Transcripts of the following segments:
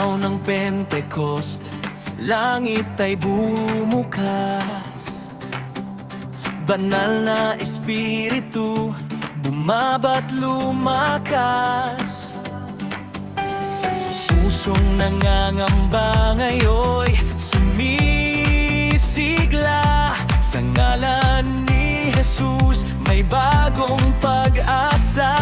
araw ng Pentecost, langit ay bumukas. Banal na Espiritu, bumaba't lumakas. Pusong nangangamba ngayon'y sumisigla. Sa ngalan ni Jesus, may bagong pag-asa.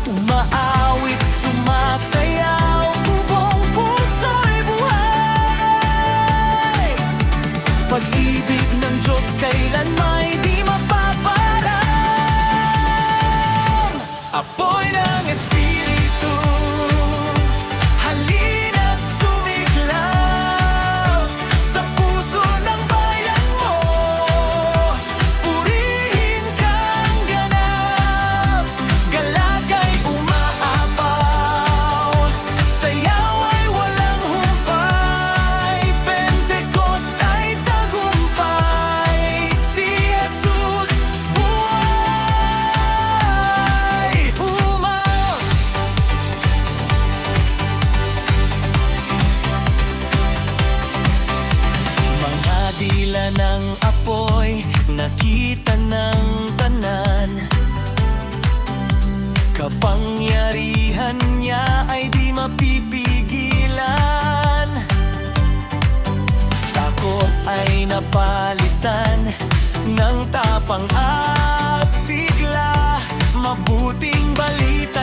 Umaawit, sumasayaw, buong puso'y buhay. Pag-ibig ng Diyos kailanmay di mapaparang. Apoy ng Espiritu, halina't sumiklab sa puso ng bayan mo. Purihin kang ganap, galagay umaapaw, sayaw ay walang humpay. Pentecost ay tagumpay, si Jesus buhay. Mga dila ng apoy, nakita ng tanan. Kapangyarihan niya ay di mapipigilan. Takot ay napalitan ng tapang at sigla. Mabuting balita